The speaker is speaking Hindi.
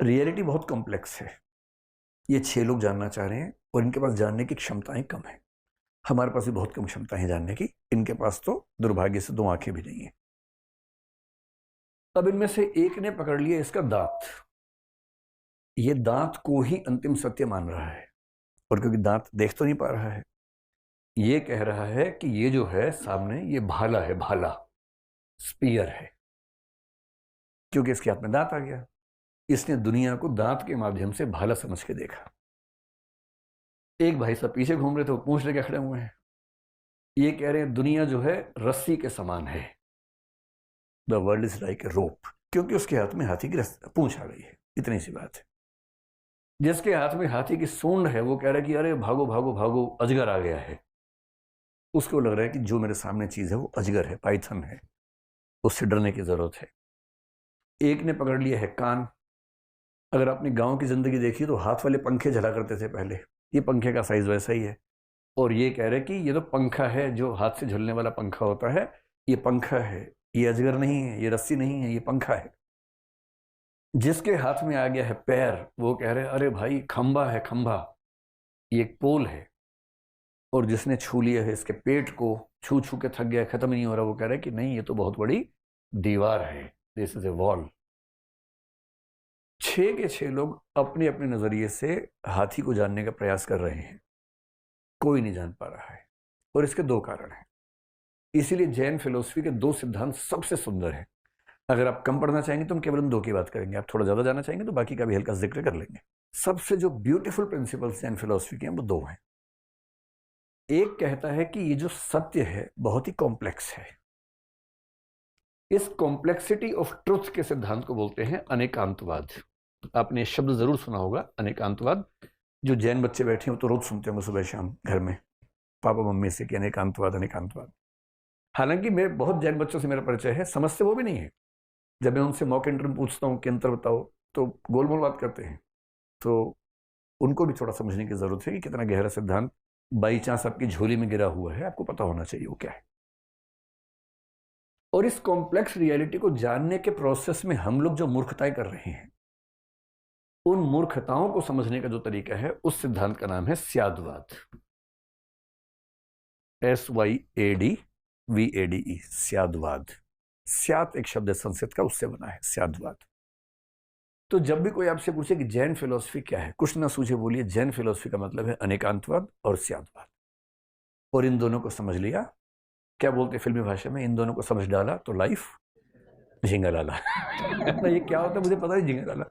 रियलिटी बहुत कॉम्प्लेक्स है। ये 6 लोग जानना चाह रहे हैं और इनके पास जानने की क्षमताएं कम है। हमारे पास भी बहुत कम क्षमता है जानने की, इनके पास तो दुर्भाग्य से 2 आंखें भी नहीं है। अब इनमें से एक ने पकड़ लिया इसका दांत। ये दांत को ही अंतिम सत्य मान रहा है, और क्योंकि दांत देख तो नहीं पा रहा है, ये कह रहा है कि ये जो है सामने, ये भाला है, भाला, स्पीयर है, क्योंकि इसके हाथ में दांत आ गया। इसने दुनिया को दांत के माध्यम से भाला समझ के देखा। एक भाई साहब पीछे घूम रहे थे, वो पूंछ लेके खड़े हुए हैं। ये कह रहे हैं दुनिया जो है रस्सी के समान है, the world is like a rope, क्योंकि उसके हाथ में हाथी की पूंछ आ गई है। इतनी सी बात है। जिसके हाथ में हाथी की सूंड है वो कह रहा है कि अरे भागो भागो भागो, अजगर आ गया है। उसको लग रहा है कि जो मेरे सामने चीज है वो अजगर है, पाइथन है, उससे डरने की जरूरत है। एक ने पकड़ लिया है कान। अगर आपने गांव की जिंदगी देखी तो हाथ वाले पंखे झला करते थे पहले, ये पंखे का साइज वैसा ही है। और ये कह रहे कि ये तो पंखा है, जो हाथ से झुलने वाला पंखा होता है, ये पंखा है, ये अजगर नहीं है, ये रस्सी नहीं है, ये पंखा है। जिसके हाथ में आ गया है पैर, वो कह रहे अरे भाई खंबा है, खंबा, ये एक पोल है। और जिसने छू लिया है इसके पेट को, छू छू के थक गया, खत्म नहीं हो रहा, वो कह रहा है कि नहीं, ये तो बहुत बड़ी दीवार है, दिस इज ए वॉल। 6 के 6 लोग अपने अपने नजरिए से हाथी को जानने का प्रयास कर रहे हैं, कोई नहीं जान पा रहा है। और इसके 2 कारण हैं। इसीलिए जैन फिलोसफी के 2 सिद्धांत सबसे सुंदर हैं। अगर आप कम पढ़ना चाहेंगे तो हम केवल उन 2 की बात करेंगे, आप थोड़ा ज्यादा जानना चाहेंगे तो बाकी का भी हल्का जिक्र कर लेंगे। सबसे जो ब्यूटीफुल प्रिंसिपल्स जैन फिलोसफी के हैं वो 2 हैं। एक कहता है कि ये जो सत्य है बहुत ही कॉम्प्लेक्स है। इस कॉम्प्लेक्सिटी ऑफ ट्रुथ के सिद्धांत को बोलते हैं अनेकांतवाद। आपने शब्द जरूर सुना होगा, अनेकांतवाद। जो जैन बच्चे बैठे हैं वो तो रोज सुनते होंगे सुबह शाम घर में पापा मम्मी से कि अनेकांतवाद, अनेकांतवाद। हालांकि मैं बहुत जैन बच्चों से मेरा परिचय है, समझते वो भी नहीं है। जब मैं उनसे मॉक इंटरव्यू पूछता हूँ कि अंतर बताओ, तो गोलमोल बात करते हैं। तो उनको भी थोड़ा समझने की जरूरत है कि कितना गहरा सिद्धांत बाई चांस आपकी झोली में गिरा हुआ है, आपको पता होना चाहिए वो क्या है। और इस कॉम्प्लेक्स रियलिटी को जानने के प्रोसेस में हम लोग जो मूर्खताएं कर रहे हैं, उन मूर्खताओं को समझने का जो तरीका है, उस सिद्धांत का नाम है स्यादवाद। SYADVADE, स्यादवाद। स्यात एक शब्द है संस्कृत का, उससे बना है स्यादवाद। तो जब भी कोई आपसे पूछे कि जैन फिलोसफी क्या है, कुछ ना सूझे बोलिए जैन फिलोसफी का मतलब है अनेकांतवाद और स्यादवाद। और इन दोनों को समझ लिया, क्या बोलते फिल्मी भाषा में, इन दोनों को समझ डाला तो लाइफ झिंगा लाला। ये क्या होता है मुझे पता नहीं, झिंगा लाला।